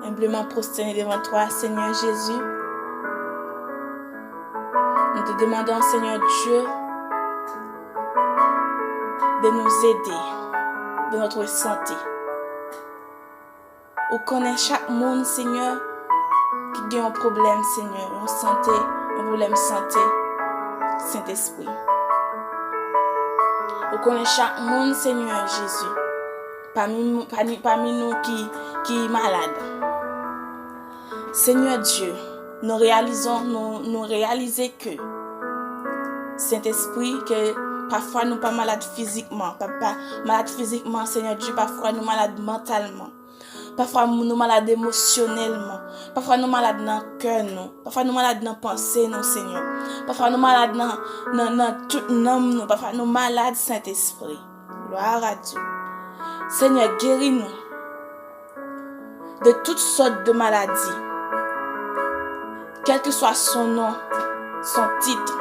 humblement prosternés devant toi, Seigneur Jésus. Nous te demandons, Seigneur Dieu, de nous aider dans notre santé. On connaît chaque monde, Seigneur, qui a un problème, Seigneur, en santé, un problème santé, Saint-Esprit. On connaît chaque monde, Seigneur Jésus, parmi nous qui est malade. Seigneur Dieu, nous réalisons que Saint-Esprit, que parfois nous pas malades physiquement, pas malades physiquement, Seigneur Dieu, parfois nous malades mentalement. Parfois nous malades émotionnellement. Parfois nous malades dans le cœur, nous. Parfois nous malades dans la pensée, nous, Seigneur. Parfois nous malades dans tout l'âme, nous. Parfois nous malades, Saint-Esprit. Gloire à Dieu. Seigneur, guéris-nous de toutes sortes de maladies. Quel que soit son nom, son titre.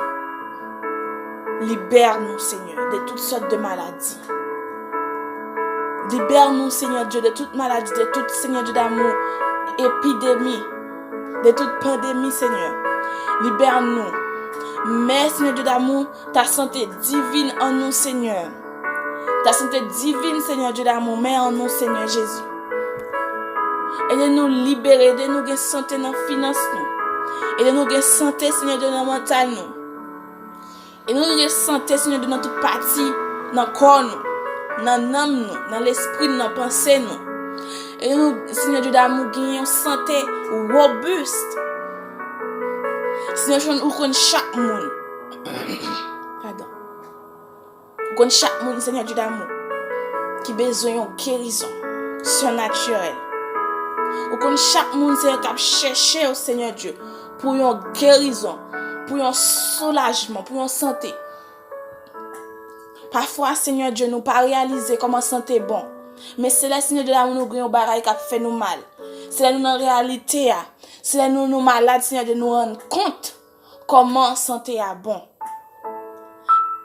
Libère-nous, Seigneur, de toutes sortes de maladies. Libère-nous, Seigneur Dieu, de toute maladie, de toute, Seigneur Dieu d'amour, épidémie, de toute pandémie, Seigneur. Libère-nous. Mais, Seigneur Dieu d'amour, ta santé divine en nous, Seigneur. Ta santé divine, Seigneur Dieu d'amour, mais en nous, Seigneur Jésus. Aidez-nous libérer, aidez-nous de santé dans la finance, nous. Aidez-nous de santé, Seigneur Dieu, dans le mental, nous. Aidez-nous de santé, Seigneur Dieu, dans toute partie, dans le corps, nous. Dans l'âme, dans l'esprit, dans la pensée, nous. Et nous, Seigneur Dieu d'amour, gagnons une santé robuste. Seigneur, nous connaissons chaque monde. Pardon. Nous connaissons chaque monde, Seigneur Dieu d'amour, qui a besoin d'une guérison surnaturelle. Nous connaissons chaque monde, Seigneur, qui a cherché au Seigneur Dieu pour une guérison, pour un soulagement, pour une santé. Parfois, Seigneur Dieu, nous pas réaliser comment santé est bon. Mais c'est là, Seigneur Dieu, nous avons un bagage qui fait nous mal. C'est là, nous en réalité, c'est là, nous malades, Seigneur Dieu, nous rendre compte comment santé est bon.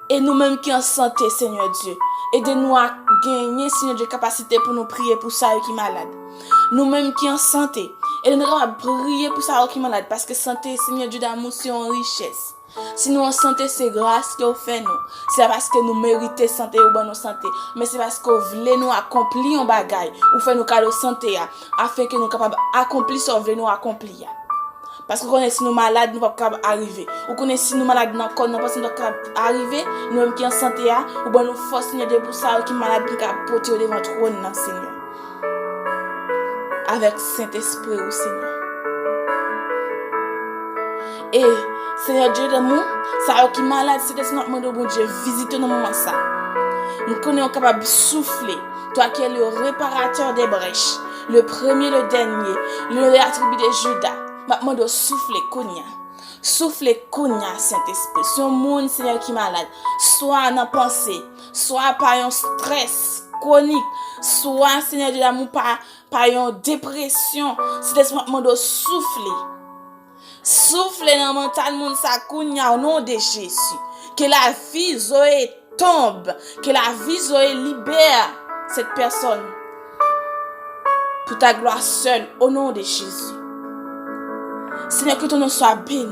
Et nous-mêmes qui en santé, Seigneur Dieu, aidez-nous à gagner, Seigneur Dieu, capacité pour nous prier pour ça qui est malade. Nous-mêmes qui en santé, aidez-nous à prier pour ça qui est malade. Parce que santé, Seigneur Dieu d'amour, c'est une richesse. Si nous en santé, c'est grâce que vous faites nous. C'est parce que nous méritons santé ou bonne santé. Mais c'est parce que vous voulez nous accomplir un bagage. Ou faire nous cadeau santé afin que nous capables d'accomplir ce que vous voulez nous accomplir. Parce que quand si nous malades, nous ne pouvons pas arriver. Ou quand si nous malades dans le corps, nous ne pouvons pas arriver. Nous-mêmes qui en santé, ou bien nous force Seigneur Dieu pour ça qui est malade, nous pouvons porter devant le trône, Seigneur. Avec Saint-Esprit, au Seigneur. Et Seigneur Dieu d'amour, ça qui est malade, c'est que c'est notre monde de bon Dieu, visite nous moment ça. Nous connaissons capables de souffler. Toi qui es le réparateur des brèches, le premier, le dernier, le attribut de Judas. Maintenant de souffler Kounia. Souffler Kounia, Saint-Esprit. Sur le monde, Seigneur, qui est malade. Soit dans la pensée, soit par un stress chronique, soit, Seigneur Dieu d'amour, par une dépression. C'est maintenant de souffler. Souffle dans le mental moun sa kounya au nom de Jésus. Que la vie Zoé tombe. Que la vie Zoé libère cette personne. Pour ta gloire seule au nom de Jésus. Seigneur, que ton nom soit béni.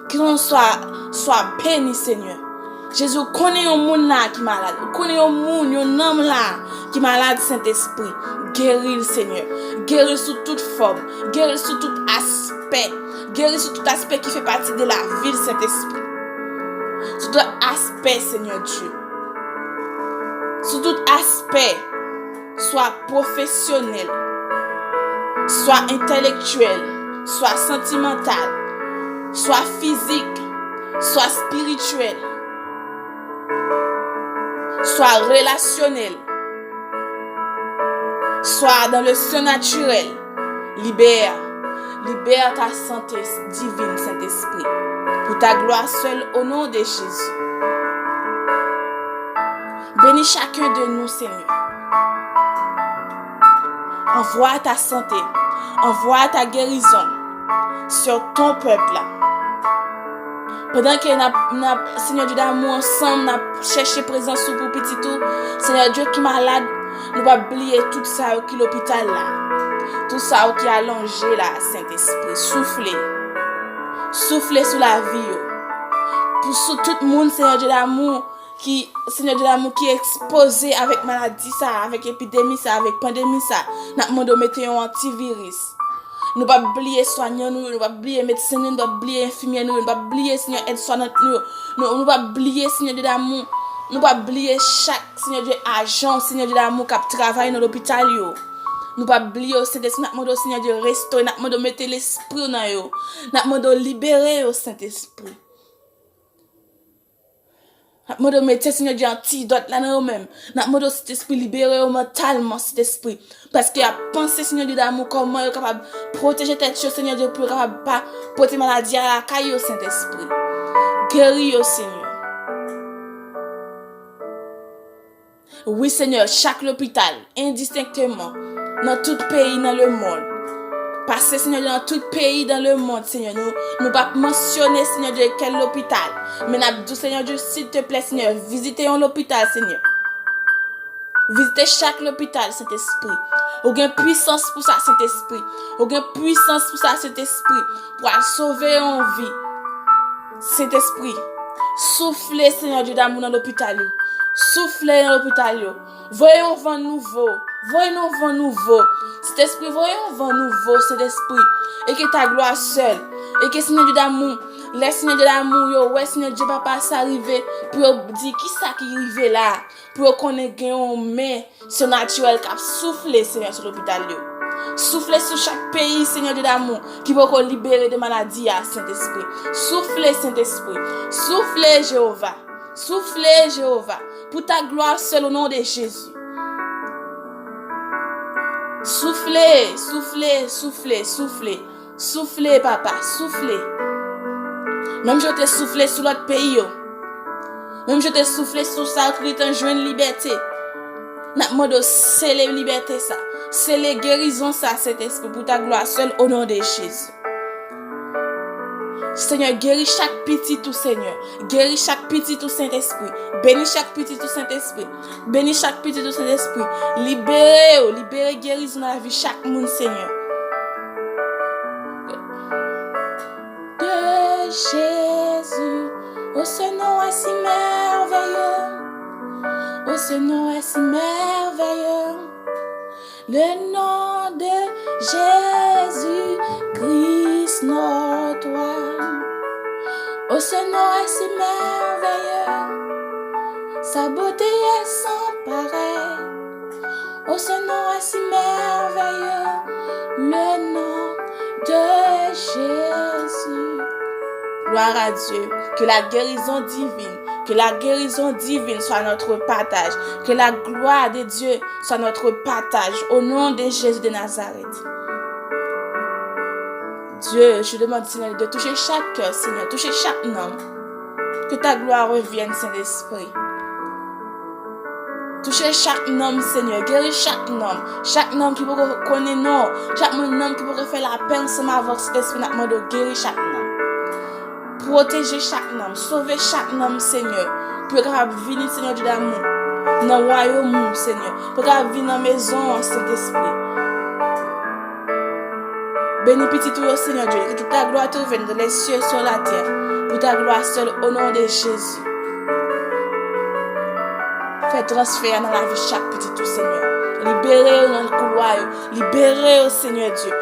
Que ton nom soit béni, Seigneur. Jésus, connaît un monde là qui est malade. Connaît un monde, un homme là qui est malade, Saint-Esprit. Guéris le Seigneur. Guéris sous toute forme. Guéris sous tout aspect. Guéris sur tout aspect qui fait partie de la vie de Saint-Esprit. Sur tout aspect, Seigneur Dieu. Sur tout aspect, soit professionnel, soit intellectuel, soit sentimental, soit physique, soit spirituel, soit relationnel, soit dans le surnaturel. Libère ta santé divine, Saint-Esprit, pour ta gloire seule au nom de Jésus. Bénis chacun de nous, Seigneur. Envoie ta santé, envoie ta guérison sur ton peuple. Pendant que Seigneur Dieu d'amour ensemble, nous cherché présence sous pour petit tout, Seigneur Dieu qui est malade, nous va oublier tout ça qui est l'hôpital là. Tout ça qui est allongé là, Saint-Esprit, soufflez. Soufflez sur la vie. Pour tout le monde, Seigneur Dieu d'amour, Seigneur Dieu d'amour, qui est exposé avec maladie, ça, avec épidémie, ça, avec pandémie, ça. Nous demandons de mettre un antivirus. Nous ne pouvons pas oublier soignants, nous ne pouvons pas oublier médecins, nous ne pouvons pas oublier infirmiers, nous ne pouvons pas oublier, Seigneur, aide-soignants, nous ne pouvons pas oublier, Seigneur Dieu d'amour, nous ne pouvons pas oublier chaque, Seigneur Dieu, agent, Seigneur Dieu d'amour, qui travaille dans l'hôpital. Nous ne pouvons pas oublier, Saint-Esprit, nous demandons, Seigneur Dieu, restaurer, nous demandons de mettre l'esprit dans eux, nous demandons de libérer, Saint-Esprit. Nous demandons de mettre, Seigneur Dieu, antidote là dans eux-mêmes. Nous demandons cet esprit libéré mentalement, cet esprit. Parce qu'il a pensé, Seigneur Dieu d'amour, comment il est capable de protéger tête, Seigneur Dieu, pour capable pas porter maladie à la caille, Saint-Esprit. Guéris, Seigneur. Oui, Seigneur, chaque hôpital, indistinctement, dans tout pays, dans le monde. Passez, Seigneur, dans tout pays, dans le monde, Seigneur. Nous pas mentionner, Seigneur Dieu, quel hôpital. Mais nous disons, Seigneur Dieu, s'il te plaît, Seigneur, visitez l'hôpital, Seigneur. Visitez chaque hôpital, Saint-Esprit. Aucune puissance pour ça, Saint-Esprit. Aucune puissance pour ça, Saint-Esprit. Pour sauver en vie. Saint-Esprit. Soufflez, Seigneur Dieu d'amour, dans l'hôpital. Soufflez dans l'hôpital. Voyons vent nouveau. Voyons vent nouveau. Cet esprit, voyons vent nouveau, cet esprit. Et que ta gloire seule. Et que Seigneur Dieu d'amour, laisse Seigneur Dieu d'amour, ouais, Seigneur Dieu, papa, s'arriver. Pour dire qui ça qui arrive là. Pour qu'on ait un main surnaturel qui a soufflé, Seigneur, sur l'hôpital. Soufflez sur chaque pays, Seigneur Dieu d'amour, qui va libérer des maladies à Saint-Esprit. Soufflez, Saint-Esprit. Soufflez, Jéhovah. Soufflez, Jéhovah. Pour ta gloire seule au nom de Jésus. Soufflez, soufflez, soufflez, soufflez. Soufflez, papa, soufflez. Même je te soufflé sur l'autre pays. Même je te soufflé sur ça qui est en joie de liberté. N'a demandé c'est la liberté ça. C'est la guérison ça, cet esprit pour ta gloire seule au nom de Jésus. Seigneur, guéris chaque petit tout, Seigneur. Guéris chaque petit tout, Saint-Esprit. Bénis chaque petit tout, Saint-Esprit. Bénis chaque petit tout, Saint-Esprit. Libérez, libérez guérison dans la vie chaque monde, Seigneur. De Jésus, oh ce nom est si merveilleux. Oh ce nom est si merveilleux. Le nom de Jésus, Christ notre roi. Oh ce nom est si merveilleux. Sa beauté est sans pareil. Oh ce nom est si merveilleux. Le nom de Jésus. Gloire à Dieu. Que la guérison divine soit notre partage. Que la gloire de Dieu soit notre partage. Au nom de Jésus de Nazareth. Dieu, je demande, Seigneur, de toucher chaque cœur, Seigneur, toucher chaque homme. Que ta gloire revienne, Saint-Esprit. Toucher chaque homme, Seigneur, guérir chaque homme. Chaque homme qui peut connaître non. Chaque homme qui peut faire la paix ensemble avec cet esprit, nous demandons guérir chaque homme. Protéger chaque homme, sauver chaque homme, Seigneur. Pour qu'il vienne, Seigneur Dieu d'amour, dans le royaume, Seigneur. Pour qu'il vienne dans la maison, Saint-Esprit. Bénis petit tout, Seigneur Dieu, que toute ta gloire te vienne de les cieux sur la terre. Pour ta gloire seule, au nom de Jésus. Fais transfert dans la vie chaque petit tout, Seigneur. Libérez dans le couloir. Libérez, Seigneur Dieu.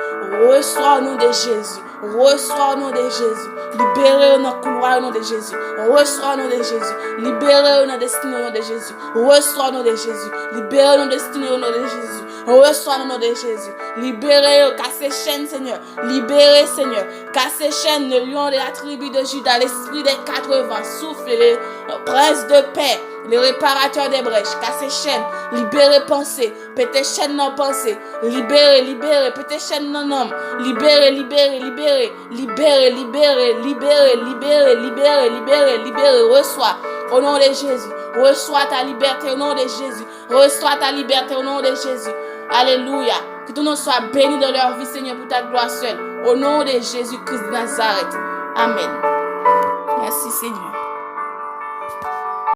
Reçois au nom de Jésus. Reçois au nom de Jésus. Libérez dans le couloir au nom de Jésus. Reçois au nom de Jésus. Libérez dans la destinée au nom de Jésus. Reçois au nom de Jésus. Libérez dans la destinée au nom de Jésus. Reçois au nom de Jésus. Libérez, cassez chaînes, Seigneur. Libérez, Seigneur. Cassez chaînes, le lion de la tribu de Juda, l'esprit des 80. Soufflez, le prince de paix. Le réparateur des brèches, cassez chaînes, libérez pensée, pétez chaînes dans pensée, libérez, libérez, pétez chaînes dans homme, libérez, libérez, libérez, libérez, libérez, libérez, libérez, libérez, libérez, libérez, reçois au nom de Jésus, reçois ta liberté au nom de Jésus, reçois ta liberté au nom de Jésus, alléluia, que ton nom soit béni dans leur vie, Seigneur, pour ta gloire seule, au nom de Jésus-Christ de Nazareth, amen. Merci Seigneur.